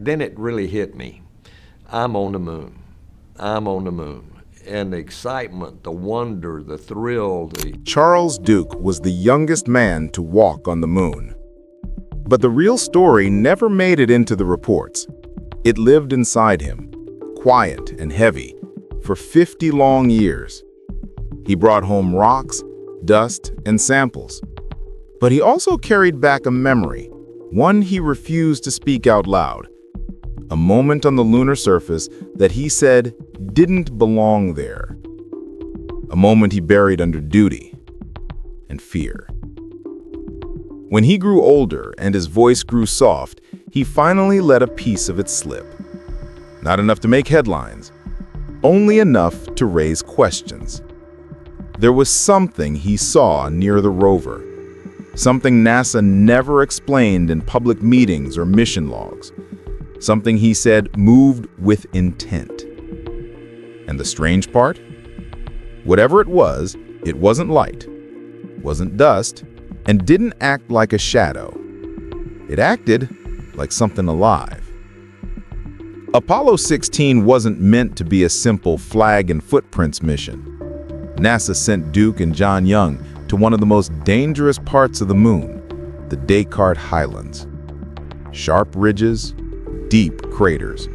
Then it really hit me. I'm on the moon. I'm on the moon. And the excitement, the wonder, the thrill, Charles Duke was the youngest man to walk on the moon. But the real story never made it into the reports. It lived inside him, quiet and heavy, for 50 long years. He brought home rocks, dust, and samples. But he also carried back a memory, one he refused to speak out loud. A moment on the lunar surface that he said didn't belong there. A moment he buried under duty and fear. When he grew older and his voice grew soft, he finally let a piece of it slip. Not enough to make headlines, only enough to raise questions. There was something he saw near the rover, something NASA never explained in public meetings or mission logs, something he said moved with intent. And the strange part? Whatever it wasn't light, wasn't dust, and didn't act like a shadow. It acted like something alive. Apollo 16 wasn't meant to be a simple flag and footprints mission. NASA sent Duke and John Young to one of the most dangerous parts of the moon, the Descartes Highlands. Sharp ridges, deep craters,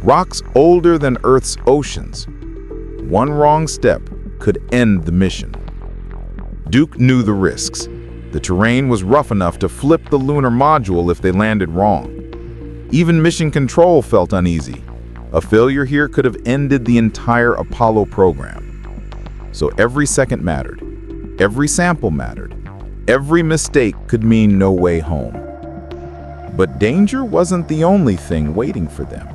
rocks older than Earth's oceans. One wrong step could end the mission. Duke knew the risks. The terrain was rough enough to flip the lunar module if they landed wrong. Even mission control felt uneasy. A failure here could have ended the entire Apollo program. So every second mattered. Every sample mattered. Every mistake could mean no way home. But danger wasn't the only thing waiting for them.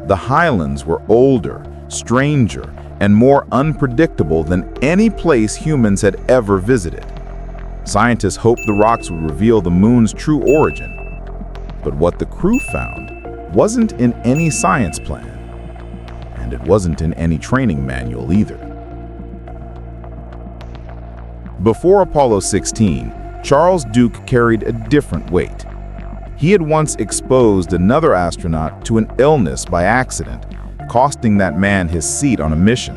The Highlands were older, stranger, and more unpredictable than any place humans had ever visited. Scientists hoped the rocks would reveal the moon's true origin. But what the crew found wasn't in any science plan, and it wasn't in any training manual either. Before Apollo 16, Charles Duke carried a different weight. He had once exposed another astronaut to an illness by accident, costing that man his seat on a mission.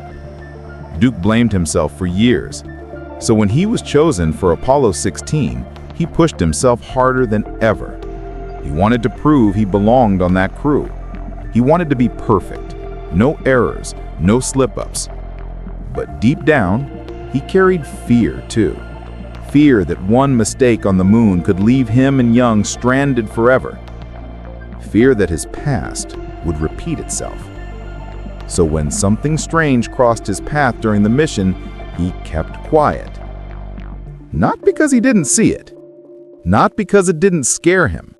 Duke blamed himself for years. So when he was chosen for Apollo 16, he pushed himself harder than ever. He wanted to prove he belonged on that crew. He wanted to be perfect. No errors, no slip-ups. But deep down, he carried fear too. Fear that one mistake on the moon could leave him and Young stranded forever. Fear that his past would repeat itself. So when something strange crossed his path during the mission, he kept quiet. Not because he didn't see it, not because it didn't scare him,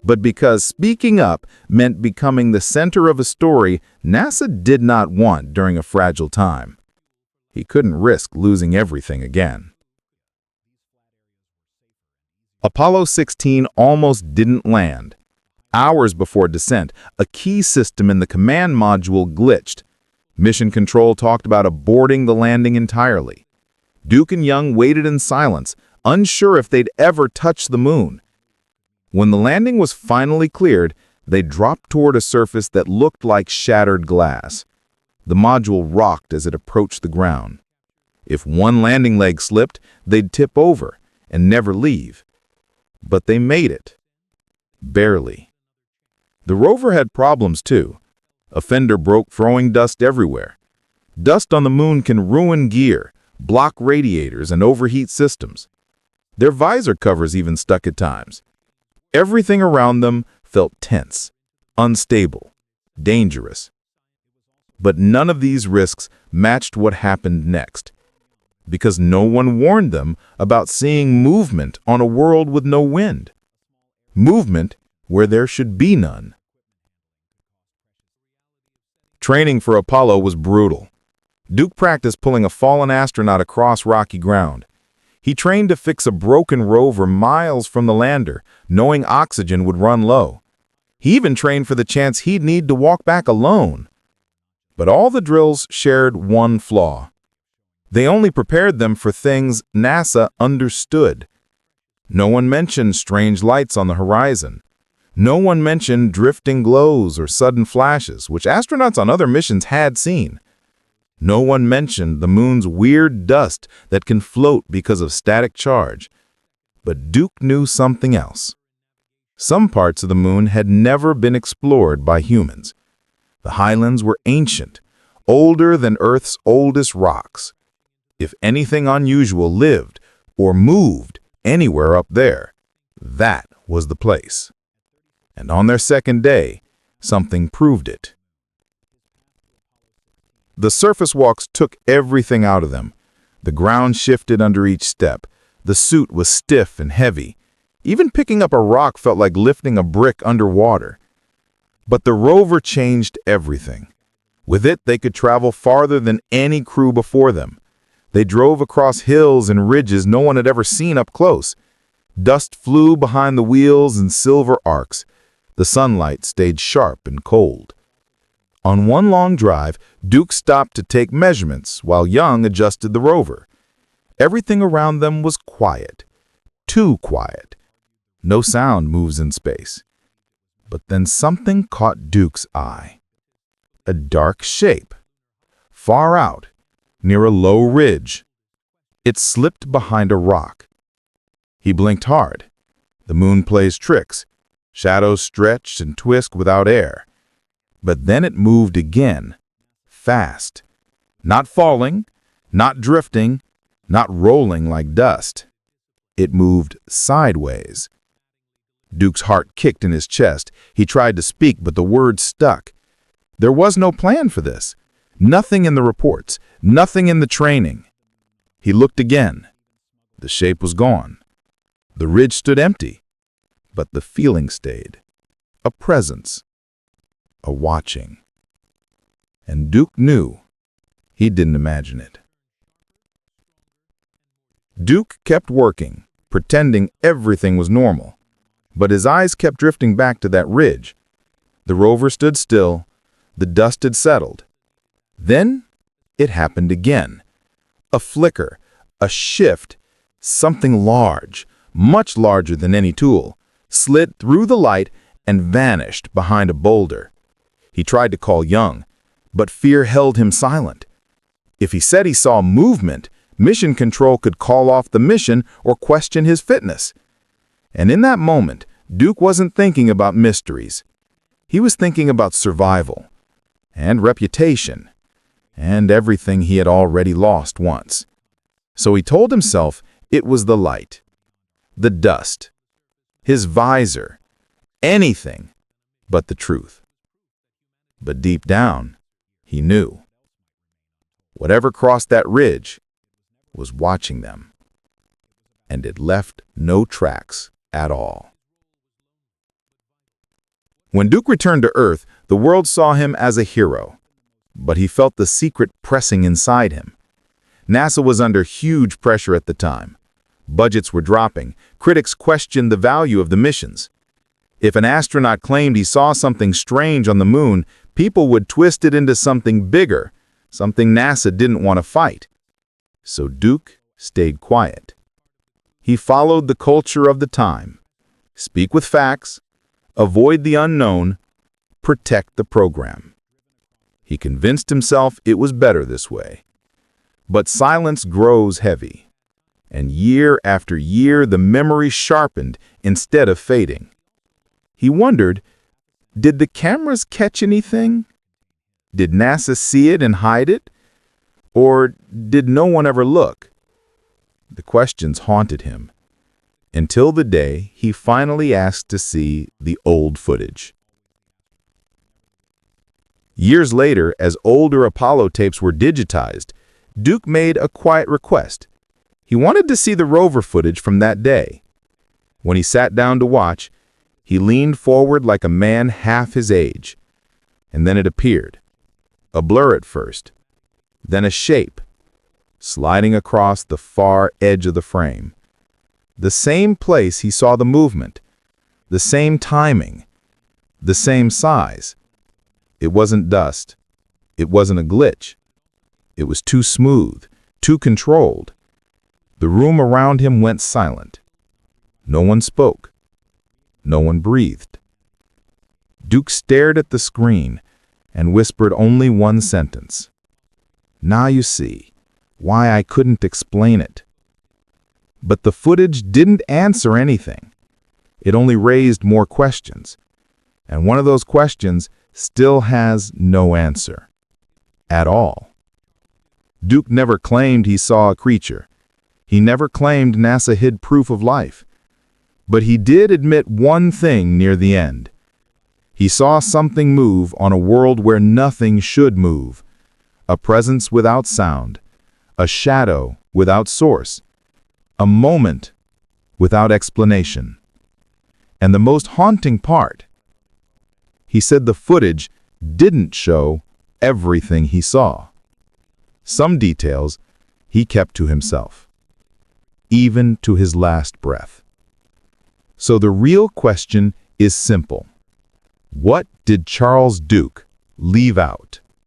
but because speaking up meant becoming the center of a story NASA did not want during a fragile time. He couldn't risk losing everything again. Apollo 16 almost didn't land. Hours before descent, a key system in the command module glitched. Mission Control talked about aborting the landing entirely. Duke and Young waited in silence, unsure if they'd ever touch the moon. When the landing was finally cleared, they dropped toward a surface that looked like shattered glass. The module rocked as it approached the ground. If one landing leg slipped, they'd tip over and never leave. But they made it. Barely. The rover had problems too. A fender broke, throwing dust everywhere. Dust on the moon can ruin gear, block radiators, and overheat systems. Their visor covers even stuck at times. Everything around them felt tense, unstable, dangerous. But none of these risks matched what happened next, because no one warned them about seeing movement on a world with no wind. Movement where there should be none. Training for Apollo was brutal. Duke practiced pulling a fallen astronaut across rocky ground. He trained to fix a broken rover miles from the lander, knowing oxygen would run low. He even trained for the chance he'd need to walk back alone. But all the drills shared one flaw. They only prepared them for things NASA understood. No one mentioned strange lights on the horizon. No one mentioned drifting glows or sudden flashes, which astronauts on other missions had seen. No one mentioned the moon's weird dust that can float because of static charge. But Duke knew something else. Some parts of the moon had never been explored by humans. The highlands were ancient, older than Earth's oldest rocks. If anything unusual lived or moved anywhere up there, that was the place. And on their second day, something proved it. The surface walks took everything out of them. The ground shifted under each step. The suit was stiff and heavy. Even picking up a rock felt like lifting a brick underwater. But the rover changed everything. With it, they could travel farther than any crew before them. They drove across hills and ridges no one had ever seen up close. Dust flew behind the wheels in silver arcs. The sunlight stayed sharp and cold. On one long drive, Duke stopped to take measurements while Young adjusted the rover. Everything around them was quiet. Too quiet. No sound moves in space. But then something caught Duke's eye. A dark shape. Far out, near a low ridge. It slipped behind a rock. He blinked hard. The moon plays tricks. Shadows stretch and twist without air. But then it moved again, fast. Not falling, not drifting, not rolling like dust. It moved sideways. Duke's heart kicked in his chest. He tried to speak, but the words stuck. There was no plan for this. Nothing in the reports, nothing in the training. He looked again. The shape was gone. The ridge stood empty, but the feeling stayed. A presence. A watching. And Duke knew. He didn't imagine it. Duke kept working, pretending everything was normal. But his eyes kept drifting back to that ridge. The rover stood still. The dust had settled. Then it happened again. A flicker, a shift, something large, much larger than any tool, slid through the light and vanished behind a boulder. He tried to call Young, but fear held him silent. If he said he saw movement, Mission Control could call off the mission or question his fitness. And in that moment, Duke wasn't thinking about mysteries. He was thinking about survival, and reputation, and everything he had already lost once. So he told himself it was the light, the dust, his visor, anything but the truth. But deep down, he knew. Whatever crossed that ridge was watching them, and it left no tracks at all. When Duke returned to Earth, the world saw him as a hero, but he felt the secret pressing inside him. NASA was under huge pressure at the time. Budgets were dropping. Critics questioned the value of the missions. If an astronaut claimed he saw something strange on the moon, people would twist it into something bigger, something NASA didn't want to fight. So Duke stayed quiet. He followed the culture of the time. Speak with facts, avoid the unknown, protect the program. He convinced himself it was better this way. But silence grows heavy, and year after year the memory sharpened instead of fading. He wondered, did the cameras catch anything? Did NASA see it and hide it? Or did no one ever look? The questions haunted him, until the day he finally asked to see the old footage. Years later, as older Apollo tapes were digitized, Duke made a quiet request. He wanted to see the rover footage from that day. When he sat down to watch, he leaned forward like a man half his age. And then it appeared. A blur at first, then a shape, sliding across the far edge of the frame. The same place he saw the movement, the same timing, the same size. It wasn't dust. It wasn't a glitch. It was too smooth, too controlled. The room around him went silent. No one spoke. No one breathed. Duke stared at the screen and whispered only one sentence. "Now you see why I couldn't explain it." But the footage didn't answer anything. It only raised more questions. And one of those questions still has no answer. At all. Duke never claimed he saw a creature. He never claimed NASA hid proof of life. But he did admit one thing near the end. He saw something move on a world where nothing should move. A presence without sound. A shadow without source. A moment without explanation. And the most haunting part, he said the footage didn't show everything he saw. Some details he kept to himself, even to his last breath. So the real question is simple. What did Charles Duke leave out?